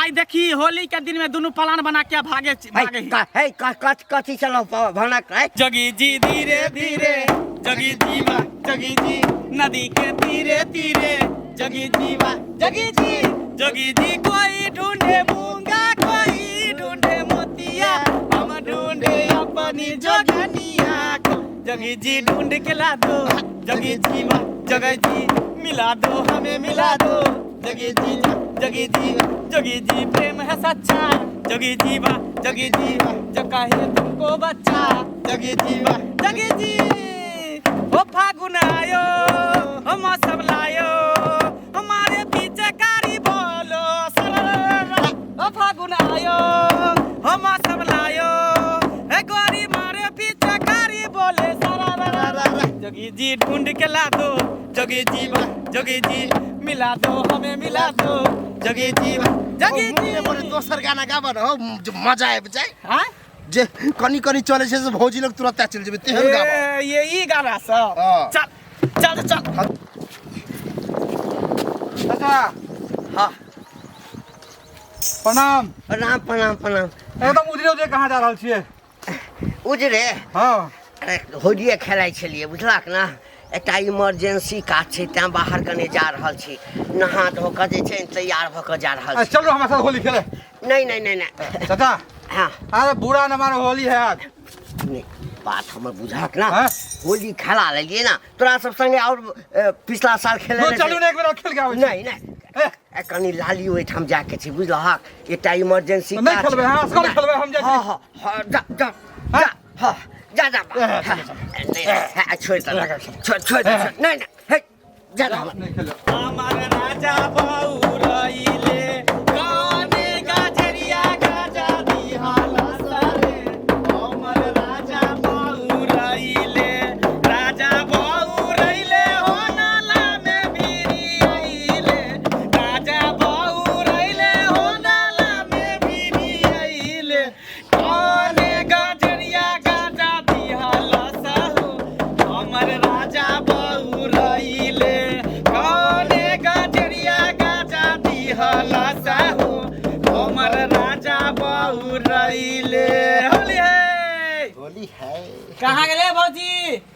आई देखी होली के दिन में दोनों प्लान बना के भागे कथी चलो भनक जगी जी धीरे धीरे जगी जीवा जगी जी नदी के तीरे तीरे जगी जीवा जगी जी कोई ढूंढे मूंगा कोई ढूंढे मोतिया हम ढूंढे अपनी जोगनिया को जगी जी ढूंढ के ला दो जगी जीवा जगी जी मिला दो हमें मिला दो जगी जी प्रेम है सच्चा जगी जीवा जो कहे तुमको बच्चा जगी जी ओ फागुन आयो हम सब लायो हमारे पीछे कारी बोलो ओ फागुन आयो हम सब लायो ए गोरी मारे पीछे कारी बोले जगी जी ढूंढ के ला दो जगी जी मिला दो हमें मिला दो जगी जी मोरे दोसर गाना गाबन हो जो मजा आए बजाय हां जे कनी चले छे भौजी लोग तुरंत चल जेबे तेहन गाबा ये ई गाना सब चल चाचा हां प्रणाम एकदम उजरे कहाँ जा रहल छियै उजरे हाँ अरे होलिये खेलाइ छलिए बुझलक ना एकटा इमरजेंसी काज छै तैं बाहर कने जा रहल छी नहा धो के जे छै तैयार भ के जा रहल छी चलो हमरा साथ होली खेले नहीं चाचा हाँ अरे बुरा न मानो होली है आज नहीं बात हमर बुझाक ना होली खेला लेलिए ना तोरा सब संगे और पिछला साल खेले चलू ने एक बेर खेल के आबै नहीं कनी लाली ओइठाम जाके छी बुझलहक एकटा इमरजेंसी नहीं खेलबे हां असगर खेलबे हम जाय जा नहीं छोड़ नहीं जा हमार राजा बौरइले गाने गाजरिया गाजा दिहाला सरे हमार राजा बौरइले हो नाला में भिरी आइले राजा बौरइले हो नाला में भिरी आइले गाने गाजरिया गाजा दिहाला सहो हमार राजा बौरइले गाने गाजरिया गाजा दिहाला सहो हमार राजा बौरइले होली है कहाँ गेले भौजी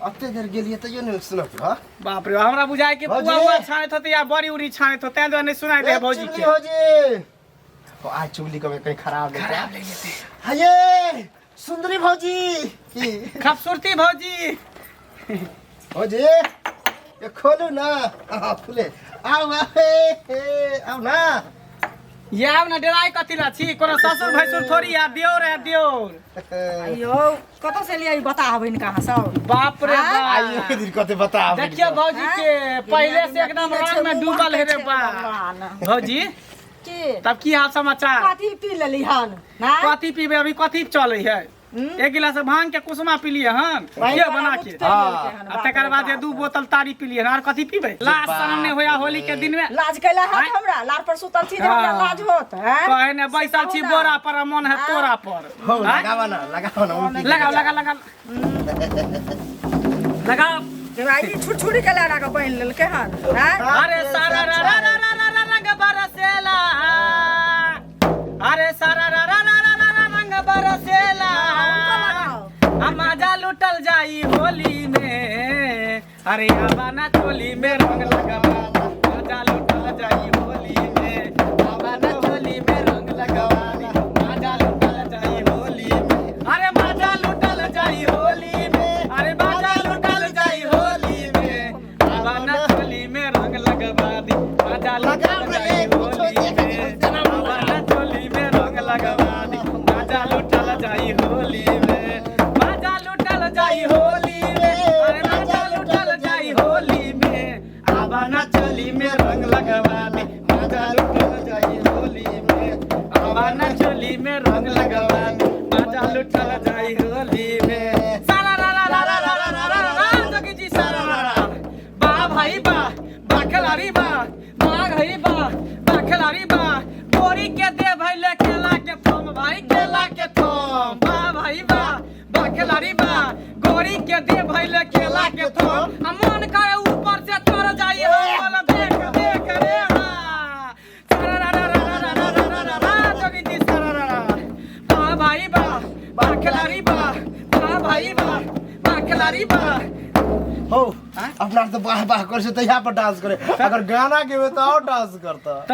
अते देर गेलिए त यो नहीं सुनत हां बाप रे हमरा बुझाय के पुआ हुआ छानत होते या बड़ी उड़ी छानत होते तैं नहीं सुनाई दे भौजी के ओ आज चुगली कभी कहीं खराब ले लेते हाये सुंदरी भौजी खूबसूरती भौजी भौजी ये खोलो ना खुले आओ ना ये आव ना डराई कथिला छी कोनो ससुर भैसुर थोड़ी आ दियोर अयो कतो से लिया बता हबिन कहां सब बाप रे बाप आइयो दिन कते बता देखियो भौजी के पहले से एकदम रंग में डूबल है रे बा भौजी के तब की हाल समाचार कथी पी लेली हन ना कथी पीबे अभी कथी चले है एक गिलास भांग के कुसुमा पी लिए हन ये बना के तकर बाद 2 बोतल तारी पी लिए और कथी पीबे लाज शरम ने होया होली के दिन में लाज कैला है हमरा लार पर सुतल छी हमरा लाज होत है कहे ने बैसल छी बोरा पर मन है तोरा पर लगावा ना लगा भाई छुटछुड़ी के लारा के पहन लेल के हन अरे सारा रा रंग बरसेला अरे सारा रा रंग बरसेला मजा लुटल जाई होली में अरे आबाना चोली में रंग लगावा मजा लुटल जाई होली में आबाना चोली में रंग लगावा मजा लुटल जाई होली में अरे मजा लुटल जाई होली में अरे मजा लुटल जाई होली में आबाना चोली में रंग लगवा दी मजा लुटल जाई होली में आबाना चोली में रंग लगवा दी मजा लुटल जाई होली में जाई होली में अरे मजा लुटल जाई होली में आबाना चोली में रंग लगवा दे बारी बा हो अपना तो बाह बाह कर से तैयार पर डांस करे अगर गाना गेबे तो और डांस करता त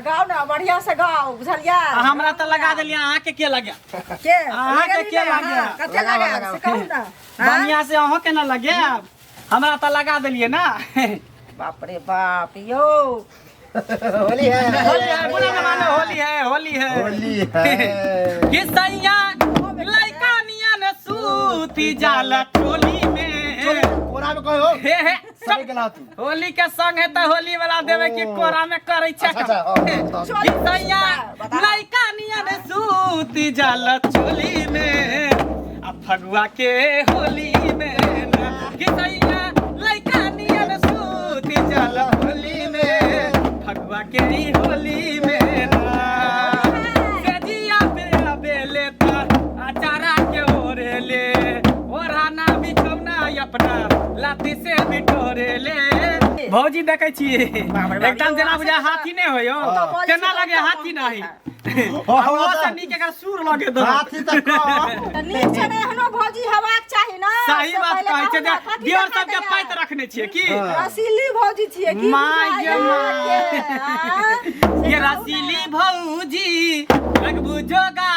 गाओ ना बढ़िया से गाओ बुझलिया हमरा त लगा देलिया अहाँ के लगे के अहाँ के लगे कते लगा से कहू ना बढ़िया से अहाँ के ना लगे हमरा त लगा देलिए ना बाप रे बाप यो होली है बुरा न मानो होली है कि सैया लइका नियन सूती जाला चोली में कोरा में कहो हे सब गला तू होली के संग है त होली वाला देवे की कोरा में करे छै कि सैया लइका नियन सूती जाला चोली में आ फगुआ के होली में कि सैया लइका नियन सूती जाला होली में फगुआ के होली में ना जिया पे बेले त अचारा के ओरेले ओराना बिछौना अपना लाठी से बिटोरे ले भौजी देखे छिए एकदम जना बुझा हाथी नहीं होयो केना लगे हाथी नहीं वो से नीक एकर सुर लगे दो हाथी तक नीचे में हनो भौजी हेबाक चाही ना सही बात कहै छै दियर सब के पाइत रखने छिए की रसीली भौजी छिए की माय ये रसीली भौजी लगबू जोगा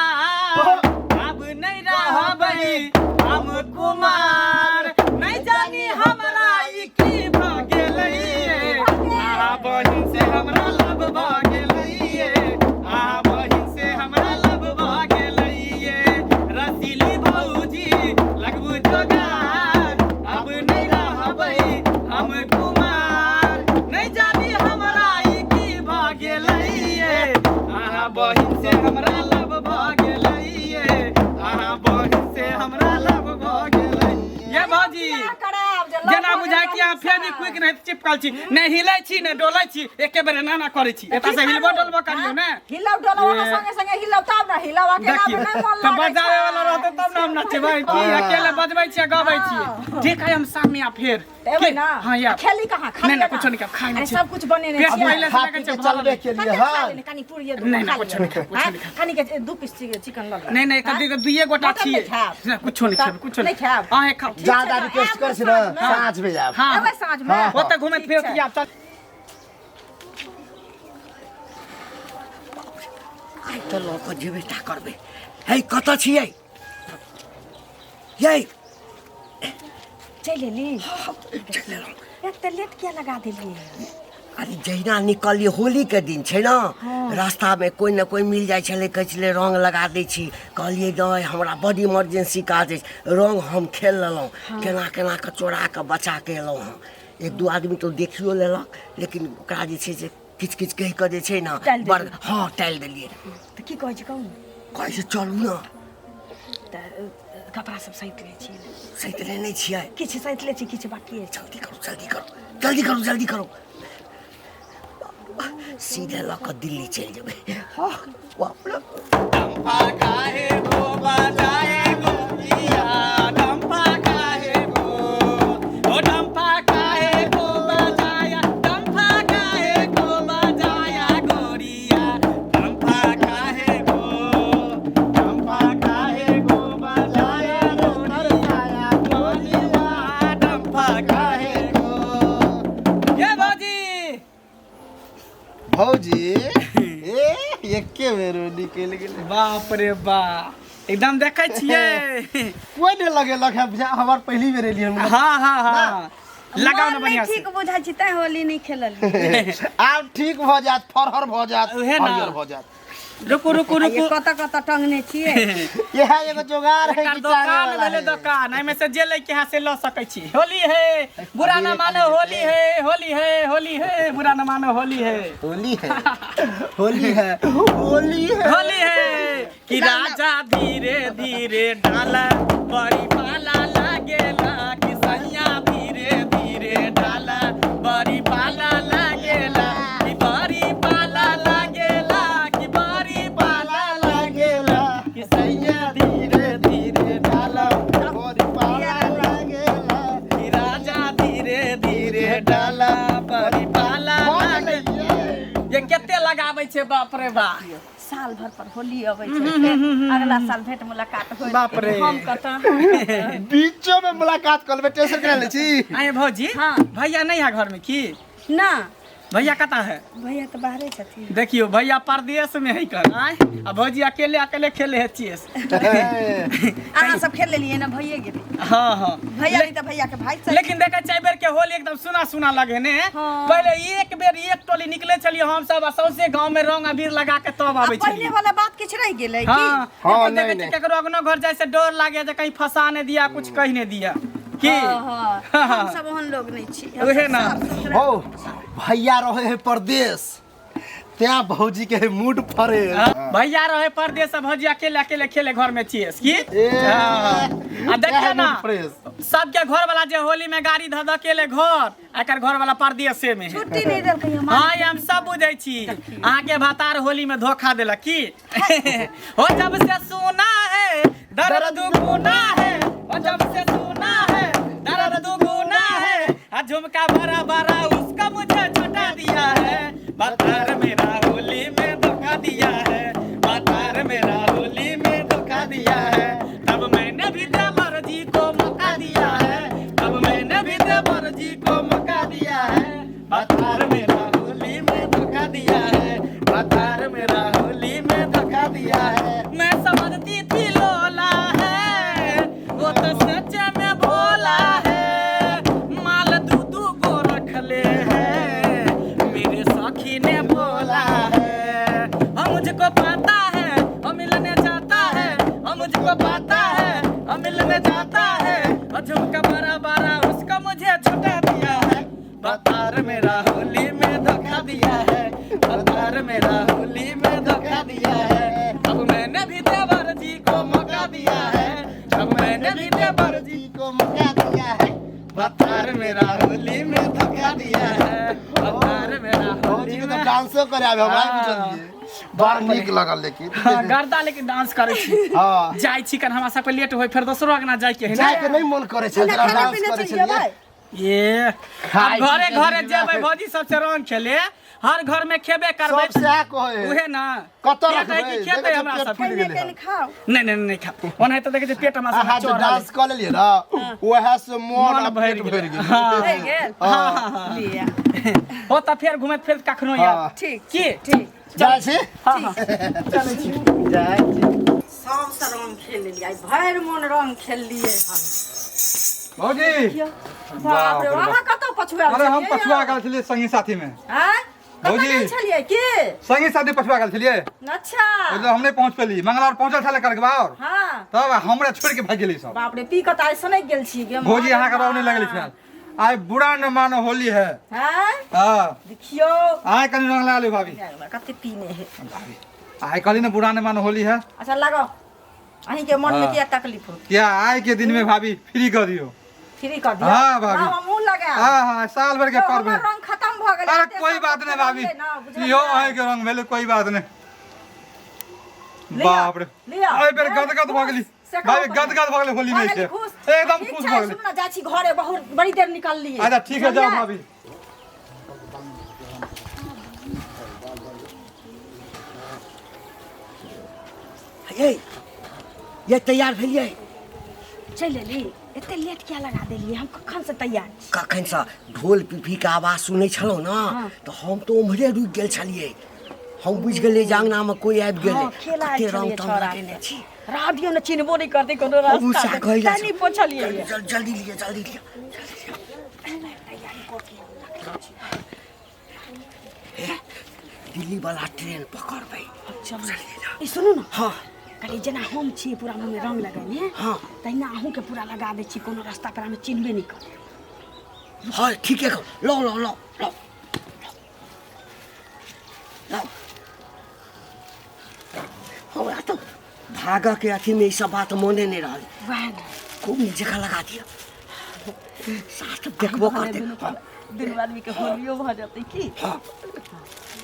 अब नहीं रहबै हम कुमार नहीं जानी हमरा ई की भ गेलै आ बहिन से हमरा लब भ गेलै आ बहिन से हमरा लब भ गेलै रसीली भौजी लगबू जोगार अब नहीं रहबै हम कुमार नहीं जानी हमरा ई की भ गेलै आ बहिन से हमरा लब भ गेलै आ बहिन से हमरा लब भ गेलै ये भौजी जेना बुझाय कि अहाँ फेर भी क्विक नहीं चिपकल छी नहीं हिलै छी नहीं डोलै छी एके बेर ना करै छी एता से हिलबो डोलबो करियो ने हिलाव डोलाव संगे संगे हिलाव तब ना हिलाव अकेला में नहीं मन तो बजावे वाला रहते तब ना हम नचबै की अकेले बजबै छी गबै छी ठीक है हम सामने आ फेर एबै ना हां या खेली कहां खाली नहीं कुछ नहीं खाई नहीं सब कुछ बने नहीं पेट पहले से लेके चलबे के लिए हां कनी पूरी ये नहीं नहीं कुछ नहीं कनी के दो पीस चिकन ल नहीं नहीं कदी के दुइए गोटा छिए कुछ नहीं खाब कुछ नहीं खाब हां खा ज्यादा रिक्वेस्ट कर छी ना साँझ में जाब हां एबै साँझ में ओते घुमे फिर के आब चल आइ त ल क जेबे ता करबे हे कत छियै ये चले ली एक त लेट क्या लगा देली अरे जहिना निकलिए होली के दिन छै ना रास्ता में कोई न कोई मिल जाय छले कहै छले रंग लगा दै छी कहलिए गए हमरा बड़ी इमरजेंसी काज छै रंग हम खेल लेलहुँ केना केना के चोरा के बचा के एलहुँ हँ एक दू आदमी तो देखियो लेलक लेकिन ओकरा जे छै से किछ किछ कहि के जे छै ना बड़ हाँ टाइल देलिए त की कहै छै कहू कहै छै चलू ना त कपड़ा सब सहित ले छी सहित लेने छियै किछ सहित ले छी किछ बाकी है जल्दी करो जल्दी करो जल्दी करो जल्दी करो सीधे लक दिल्ली चल जेबै हाँ बाप रे डंपा काहे गो बजाए गोरिया डंपा काहे गो ओ डंपा काहे गो बजाया डंपा काहे गो बजाया गोरिया डंपा काहे गो बजाया गोरिया डंपा काहे गो ये भौजी ए एके बेर निकल गेलै बाप रे बाप एकदम देखै छियै कोई नहीं लगे लगे हमार पहली बेर एलिए हाँ हाँ हाँ लगाओ ना बढ़िया से ठीक बुझा छी तै होली नहीं खेलल आब ठीक भ जात फरहर भ जात उहे ना। हरियर भ जात रुकू रुकू रुकू कत कत टंगने छिए यह एगो जोगार है एकर कि दुकान भेले दुकान एमे से जे लइके हाथ से ल सकै छी होली है बुरा ना मानो होली है होली है होली है बुरा ना मानो होली है होली है होली है होली है होली है कि राजा धीरे धीरे डाला बड़ी पाला लागेला कि सैया धीरे धीरे डाला बड़ी पाला लागेला कि बड़ी पाला लागेला कि बड़ी पाला लागेला कि सैया धीरे धीरे डाला बड़ी पाला लागेला कि राजा धीरे धीरे डाला बड़ी पाला लागेला ये केते लगाबै छै बाप रे बाप साल भर पर होली अबै छै अगला साल भेंट मुलाकात होई बाप रे। हम कत बीचो में मुलाकात कर लेबे टेंशन करा ले छी आए भौजी हाँ। भैया नहीं है घर में की ना भैया कता है भैया तो बाहरे छथिन देखियो भैया परदेश में है कर आए आ भौजी अकेले अकेले खेले है चेस अहाँ सब खेल लेलिए ना भैया गेली हाँ हाँ भैया नहीं तो भैया के भाई सब लेकिन देखे चाहे बेर के होली एकदम सुना सुना लगे ने हाँ। पहले एक बेर एक टोली निकले चलिए हम सब सौसे गांव में रंग अबीर लगा के तब आवे पहले चलिए वाला बात किछ रह गेलै की हाँ हाँ, हाँ नहीं, देखे नहीं। केकरो अगनो घर जाए से डर लागे जे कहीं फंसा ने दिया कुछ कह ने दिया की हाँ, हाँ। हम सब ओहन लोग नहीं छी हम उहे सब ना। साफ सुथरा- हो भैया रहे है परदेश त्या भौजी के है मूड फरे भैया रहे परदेश से भौजी अकेले अकेले खेले घर में चेस की ए, हाँ। आ देखिए ना फ्रेश सबके घर वाला जे होली में गाड़ी धऽ अकेले घर एकर घर वाला परदेशे में है छुट्टी नहीं देलकै हम हाँ ये हम सब बुझे छी अहाँ के भतार होली में धोखा देलक की हो जब से सुना है दर्द दुगुना है हो जब से सुना है दर्द दुगुना है आ झुमका बड़ा बड़ा उसका मुझे छुटा दिया है भतार मेरा होली में धोखा दिया है भतार मेरा होली में धोखा दिया है तब मैंने भी देवर जी को मौका दिया है तब मैंने भी देवर जी को मौका दिया है भतार मेरा होली में धोखा दिया है भतार मेरा होली में धोखा दिया है मैं समझती थी लोला है वो तो सच में भोला है माल दूधू को रख ले है मेरे सखी ने बोला है हम मुझको पता है हम मिलने जाता है हम मुझको पता है हम मिलने जाता है और झुमका बड़ा बड़ा उसका मुझे छुटा दिया है भतार मेरा होली में धोखा दिया है भतार मेरा होली में धोखा दिया है अब मैंने भी देवर जी को मौका दिया है अब मैंने भी देवर जी को मौका दिया है भतार मेरा होली में धोखा दिया है भतार मेरा भौजी होली के तो में डांसो करे आबे हमरा बुझलिए बड़ नीक लगल लेकिन हाँ, गर्दा लेकिन डांस करे छी हाँ जाय छी कन हमरा सब पे लेट होय फिर दोसरो अगना जाय के है जाय ना के नहीं मन करे छै जरा खाना डांस पीना करे चलिए छलिए भाई ये खाइ अब घरे छी घरे कभी जेबै ना। भौजी सबसे रंग खेले हर घर में खेबे करबै सब सह कहे उहे ना कत पेट है रखबै कि खेतै हमरा सब फूल पहले गेलै कनी खाओ नहीं नहीं नहीं खा ओना तो देखे पेट हमरा अहाँ सब जे डांस कर लेलिए ना ओहे से मन मन आ भरि पेट गेल। भरि गेल हाँ। रह गेल हाँ। लिया हो त फेर घुमैत फिर कखनो हाँ। यार ठीक की ठीक जाय छी हाँ हाँ चलै छी जाय छी सब रंग खेल लिया भरि मन रंग खेल लिए हम भौजी बाप रे बाप रे। अहाँ कतौ पछुआ अरे हम पछुआ गेल छलियै संगी साथी में हैं भौजी। भौजी छलिए की संगी साथी पछुआ गेल छलियै अच्छा ओइले हम नहीं पहुंच पेली मंगलवार पहुंचल छले करगबार हाँ तब हमरा छोड़ के भाग गेली सब बाप रे पी कत ऐसा नहीं गेल छी गे भौजी अहाँ के रह नहीं लगली छल आइ बुरा न मानो होली है हैं हां देखियो आइ कनी रंग लगा ली भाभी कते पीने है आइ कली न बुरा न मानो होली है अच्छा लगाओ अहीं के मन में हाँ। क्या तकलीफ हो क्या आइ के दिन में भाभी फ्री कर दियो फ्री कर दिया हाँ, भाभी। हम मुंह लगा हां हां साल भर के तो पर्व हमर है रंग खत्म भ गेल अरे कोई बात नहीं भाभी यो आइ के रंग भेले कोई बात नहीं लिया, बाप रे लिया। आइ बेर गदगद भ गेली से भाभी कहो गदगद भ गेली होली में से एकदम खुश भ गेली सुन ना जाची घरे बहुत बड़ी देर निकल लिए अच्छा ठीक है जाओ भाभी ये तैयार भेलिए चल ली एते लेट क्या लगा देलिए हम कखन से तैयार छी कखन से ढोल पिपी के आवाज सुनै छलहुँ ना तो हम तो उम्हरे रुकि गेल छलिए हम बुझि गेलिए जे अंगना में कोई आबि गेलै हाँ, खेला कते छलिए रंग तंग छोरा लगेने छी राडियो ने चिन्हबो नहीं करते कोनो उ रास्ता सएह कहै जाइ तनी छै। पोछलिए ये जल्दी लिअ जल्दी लिअ दिल्ली वाला ट्रेन पकड़बै ई सुनू ना हाँ कनी जेना हम छी पूरा मुंह में रंग लगेने हाँ तहिना अहूँ के पूरा लगा दै छी कोनो रास्ता पर हमें चिन्हबे नहीं करे हाँ ठीके कह लो लो लो लो लो हमरा तो भागऽ के अथी में ई सब बात मोने नहीं रहल वह ना खूब नीक जगह लगा दिया साथ देखबो करते हाँ दुनू आदमी के होलियो भ जतै की हाँ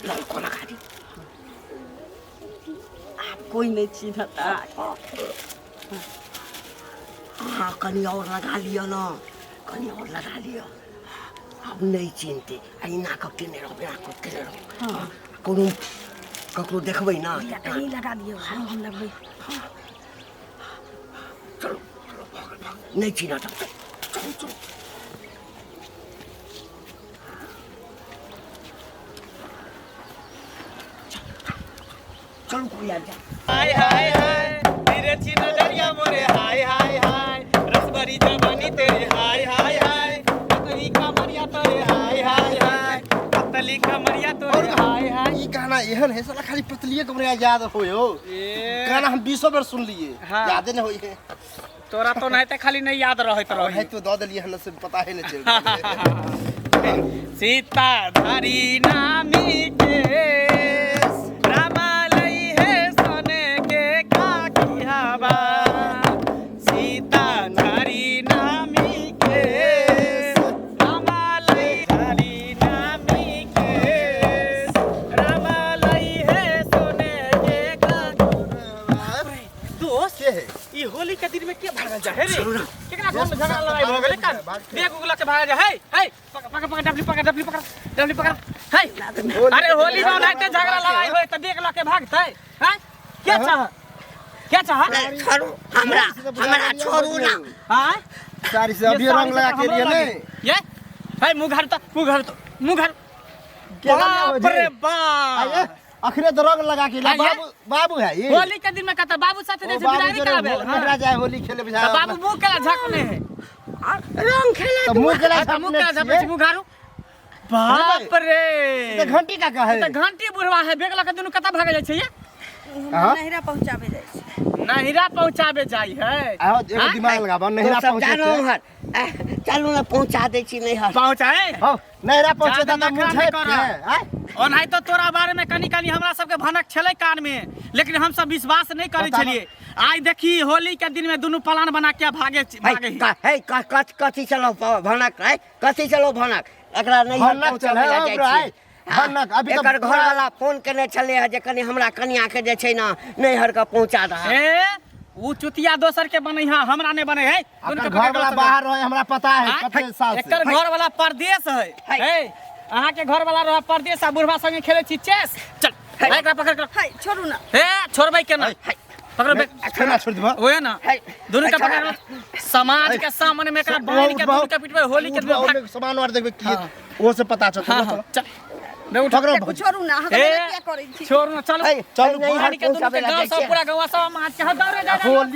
लड़को लगा दी आप कोई नहीं चिन्हता हाँ कनी और लगा लियो ना कनी और लगा लियो अब नहीं चिनते आई नाक केने रहो बिना कुछ केने रहो कोनो ककरो देखबै ना कहीं लगा दियो हम लगबै नहीं चिन्ह चलो कोई आ जा हाय हाय हाय तेरे छी नजरिया मोरे हाय हाय हाय रसभरी जवानी तेरे हाय हाय हाय पतली कमरिया तोरे हाय हाय हाय पतली कमरिया तोरे हाय हाय ई गाना एहन है साला खाली पतलिए कमरे याद होयो गाना हम 20 बार सुन लिए हाँ। याद नहीं होई है तोरा तो नहीं ते खाली नहीं याद रहत है रही तो दो दलिए हन से पता है नहीं चल सीता धारी नामी के रामालई है सोने के काकी हवा सीता धारी नामी के रामालई धारी नामी के रामालई है सोने के काकी हवा दोस्त के है ई होली के दिन में के भागल जा है रे केकरा घर में झगड़ा लड़ाई हो गेले का देख उगला के भाग जा है पकड़ पकड़ डबली पकड़ है अरे होली में नाइते झगड़ा लड़ाई होय त देख ला के भागतै है क्या चाह छोड़ू हमरा छोड़ू ना हां सारी से अभी रंग लगा के लिए नहीं ये है मुंह घर बाप रे बाप अखरे तो रंग लगा के आइए। बाबू है ये होली के दिन में कहता बाबू साथे जैसे बिरारी कराबे करा जाए होली खेले बुझा बाबू मुंह केला झकने है रंग खेला तो मुंह के अच्छा मुंह केला झपे मुंह घारू बाप रे तो घंटी का है त घंटी बुढ़वा है बेगला के दुनु कता भागे जाय छै ये हाँ? नहिरा पहुंचाबे जाय छै नहिरा पहुंचाबे जाय है आओ एगो दिमाग लगाबो नहिरा पहुंचे चलू ना पहुंचा दे छी नहीं हर पहुंचाए हां नहिरा पहुंचे ज्यादा त मुंह नखरा छै नहीं कर। और नहीं तो तोरा बारे में कनी कनी हमरा सबके भनक छले कान में लेकिन हम सब विश्वास नहीं करे बताबो। छलिए आज देखी होली के दिन में दुनु प्लान बना के भागे है कथी चलो भनक है कथी चलो भनक एकरा नहीं हर भनक पहुंचाबे चल ला जाइ छी भनक अभी तो एकर घर वाला फोन केने छले है जे कनी हमरा कनिया के जे छै ना नहीं हर का पहुंचा दहा ए ऊ चुतिया दोसर के बनै हां हमरा नहीं बनै है घर वाला बाहर रहे हमरा पता है कते साल से एकर घर वाला परदेश है ए अहाँ के घर वाला रह परदेश आ बुढ़वा संगे खेले छी चेस चल एकरा पकड़ कर हाय छोड़ू ना ए छोड़बै केना पकड़ बे अखना छोड़ देबो ओए ना दोनों का पकड़ समाज के सामने में एकरा बांध के दोनों के पिटबै होली के दिन सामान वार देखबे की वो से पता चल हां चल बे उठ छोड़ू ना हम क्या करै छी छोड़ ना चल चल बाहर के दोनों के गांव सब पूरा गांव सब मार के दौड़े जा होली